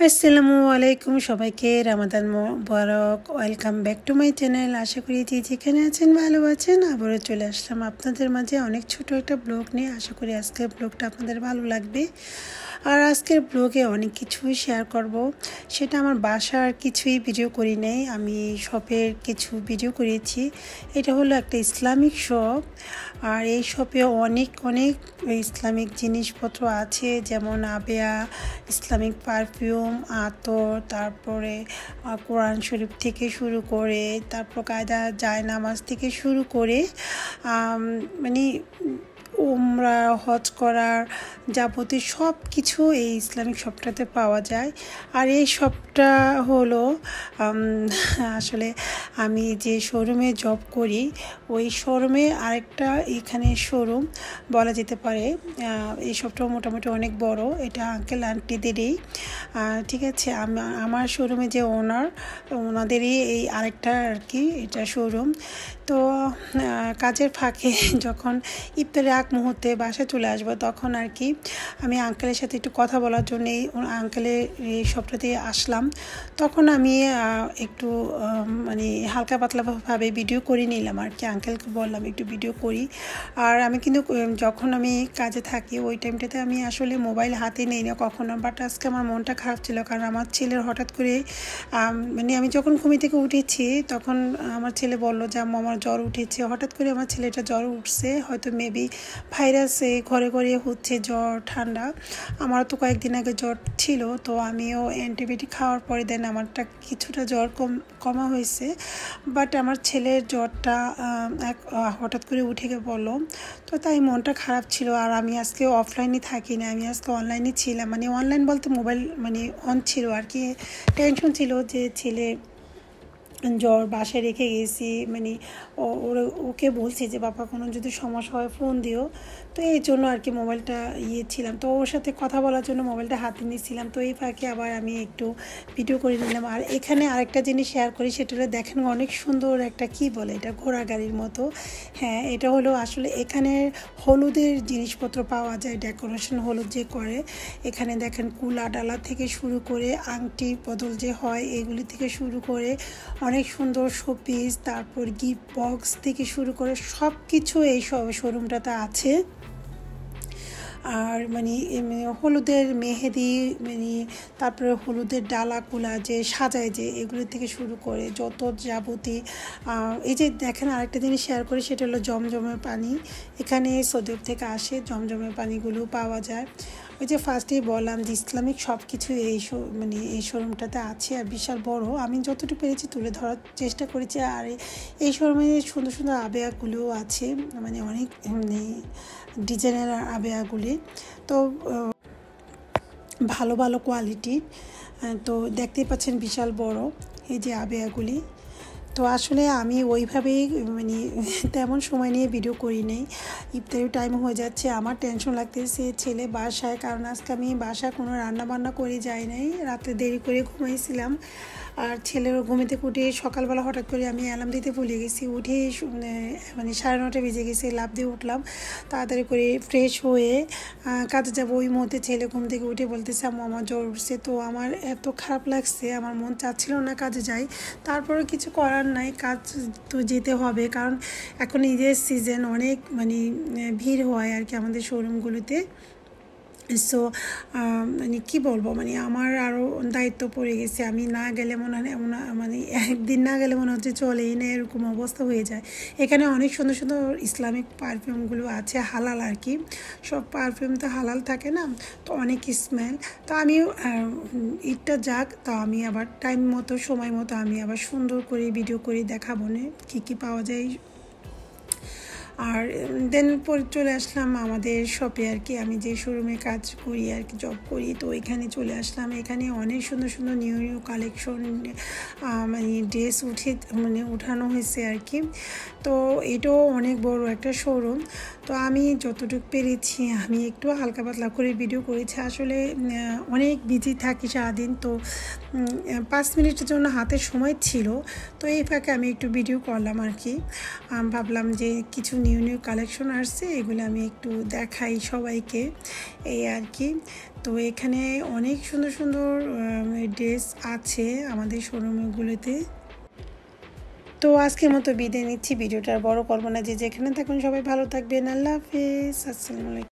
আসসালামু আলাইকুম সবাইকে রমাদান মোবারক। Welcome back to my channel. আশা করি যে যেখানে আছেন ভালো আছেন। আবারও চলে আসলাম আপনাদের মাঝে অনেক ছোট একটা ব্লগ নিয়ে। আশা করি আজকের ব্লগটা আপনাদের ভালো লাগবে। আর আজকের ব্লগে অনেক কিছুই শেয়ার করব। সেটা আমার বাসার কিছুই ভিডিও করি নাই, আমি শপের কিছু ভিডিও করেছি। এটা হলো একটা ইসলামিক শপ, আর এই শপে অনেক ইসলামিক জিনিসপত্র আছে, যেমন আবেয়া, ইসলামিক পারফিউম, আতর, তারপরে কোরআন শরীফ থেকে শুরু করে, তারপর কায়দা জায়নামাজ থেকে শুরু করে মানে উমরা হজ করার যাবতীয় সব কিছু এই ইসলামিক শপটাতে পাওয়া যায়। আর এই শপটা হলো আসলে আমি যে শোরুমে জব করি ওই শোরুমে আরেকটা এখানে শোরুম বলা যেতে পারে। এই শপটাও মোটামুটি অনেক বড়, এটা আঙ্কেল আন্টিদেরই। ঠিক আছে, আমার শোরুমে যে ওনাদেরই এই আরেকটা আর কি এটা শোরুম। তো কাজের ফাঁকে যখন ইফতারের আগ মুহূর্তে বাসায় চলে আসবো তখন আর কি আমি আঙ্কেলের সাথে একটু কথা বলার জন্য আঙ্কেলের এই শপটাতে আসলাম। তখন আমি একটু মানে হালকা পাতলাভাবে ভিডিও করে নিলাম আর কি, আঙ্কেলকে বললাম একটু ভিডিও করি। আর আমি কিন্তু যখন আমি কাজে থাকি ওই টাইমটাতে আমি আসলে মোবাইল হাতে নেই না কখনো, বাট আজকে আমার মনটা খারাপ ছিল, কারণ আমার ছেলের হঠাৎ করে মানে আমি যখন ঘুমি থেকে উঠেছি তখন আমার ছেলে বলল যে আমার জ্বর উঠেছে। হঠাৎ করে আমার ছেলেটা জ্বর উঠছে, হয়তো মেবি ভাইরাসে ঘরে ঘরে হচ্ছে জ্বর ঠান্ডা। আমারও তো কয়েকদিন আগে জ্বর ছিল, তো আমিও অ্যান্টিবায়োটিক খাওয়ার পরে দেন আমারটা কিছুটা জ্বর কমা হয়েছে, বাট আমার ছেলের জ্বরটা হঠাৎ করে উঠে পড়লো। তো তাই মনটা খারাপ ছিল। আর আমি আজকে অফলাইনে থাকি না, আমি আজকে অনলাইনে ছিলাম, মানে অনলাইন বলতে মোবাইল মানে অন ছিল আর কি। টেনশন ছিল যে ছেলে জ্বর বাসায় রেখে গেছি, মানে ওকে বলছি যে বাবা কোনো যদি সমস্যা হয় ফোন দিও। তো এই জন্য আর কি মোবাইলটা ছিলাম, তো ওর সাথে কথা বলার জন্য মোবাইলটা হাতে নিয়েছিলাম। তো এই ফাঁকে আবার আমি একটু ভিডিও করে নিলাম। আর এখানে আরেকটা জিনিস শেয়ার করি, সেটা হলো দেখেন অনেক সুন্দর একটা কি বলে এটা ঘোড়া গাড়ির মতো। হ্যাঁ, এটা হলো আসলে এখানে হলুদের জিনিসপত্র পাওয়া যায়, ডেকোরেশন হলুদ যে করে। এখানে দেখেন কুলা ডালা থেকে শুরু করে আংটি বদল যে হয় এগুলি থেকে শুরু করে অনেক সুন্দর শোপিস, তারপর গিফট বক্স থেকে শুরু করে সব কিছু এই শোরুমটাতে আছে। আর মানে হলুদের মেহেদি, মানে তারপরে হলুদের ডালা কুলা যে সাজায় যে এগুলো থেকে শুরু করে যত যাবতীয় এই যে দেখেন আরেকটা জিনিস শেয়ার করি, সেটা হলো জমজমের পানি। এখানে সৌদি আরব থেকে আসে, জমজমের পানিগুলো পাওয়া যায়। ওই যে ফার্স্টেই বললাম যে ইসলামিক সব কিছু মানে এই শোরুমটাতে আছে, আর বিশাল বড়। আমি যতটুকু পেরেছি তুলে ধরার চেষ্টা করেছি। আর এই শোরুমে সুন্দর সুন্দর আবেয়াগুলোও আছে, মানে অনেক ডিজাইনের আবেয়াগুলি, তো ভালো ভালো কোয়ালিটির। তো দেখতেই পাচ্ছেন বিশাল বড় এই যে আবেয়াগুলি। তো আসলে আমি ওইভাবেই মানে তেমন সময় নিয়ে ভিডিও করি নেই, ইফতারের টাইম হয়ে যাচ্ছে, আমার টেনশন লাগতেছে ছেলে বাসায়, কারণ আজকে আমি বাসায় কোনো রান্না বান্না করে যাই নাই, রাতে দেরি করে ঘুমাইছিলাম। আর ছেলের ঘুমে থেকে উঠে সকালবেলা হঠাৎ করে আমি অ্যালার্ম দিতে ভুলে গেছি, উঠে মানে 9:30 বেজে গেছে, লাফ দিয়ে উঠলাম তাড়াতাড়ি করে ফ্রেশ হয়ে কাজে যাবো। ওই মুহূর্তে ছেলে ঘুম থেকে উঠে বলতেছে আম্মু আমার জ্বর উঠছে। তো আমার এত খারাপ লাগছে, আমার মন চাচ্ছিল না কাজে যাই, তারপরে কিছু করার নাই, কাজ তো যেতে হবে, কারণ এখন ঈদের সিজন, অনেক মানে ভিড় হয় আর কি আমাদের শোরুমগুলোতে। সো মানে কী বলবো, মানে আমার আরও দায়িত্ব পড়ে গেছে, আমি না গেলে মনে হয় মানে একদিন না গেলে মনে হচ্ছে চলেই না, এরকম অবস্থা হয়ে যায়। এখানে অনেক সুন্দর সুন্দর ইসলামিক পারফিউমগুলো আছে, হালাল আর কি, সব পারফিউম তো হালাল থাকে না, তো অনেক স্মেল। তো আমি ঈদটা যাক, তো আমি আবার টাইম মতো সময় মতো আমি আবার সুন্দর করে ভিডিও করে দেখাবো না কী কী পাওয়া যায়। আর দেন পরে চলে আসলাম আমাদের শপে আর কি, আমি যে শোরুমে কাজ করি আর কি, জব করি, তো এখানে চলে আসলাম। এখানে অনেক সুন্দর সুন্দর নিউ কালেকশন মানে ড্রেস উঠানো হয়েছে আর কি। তো এটাও অনেক বড় একটা শোরুম। তো আমি যতটুকু পেরেছি আমি একটু হালকা পাতলা করে ভিডিও করেছি। আসলে অনেক বিজি থাকি সারাদিন, তো 5 মিনিটের জন্য হাতে সময় ছিল, তো এই ফাঁকে আমি একটু ভিডিও করলাম আর কি। ভাবলাম যে কিছু নিউ নিউ কালেকশন আসছে, এগুলো আমি একটু দেখাই সবাইকে, এই আর কি। তো এখানে অনেক সুন্দর সুন্দর ড্রেস আছে আমাদের শোরুমগুলোতে। তো আজকের মতো বিদায় নিচ্ছি, ভিডিওটা বড় করবো না। যে যেখানে থাকুন সবাই ভালো থাকবেন। আল্লাহ হাফিজ, আসসালামু আলাইকুম।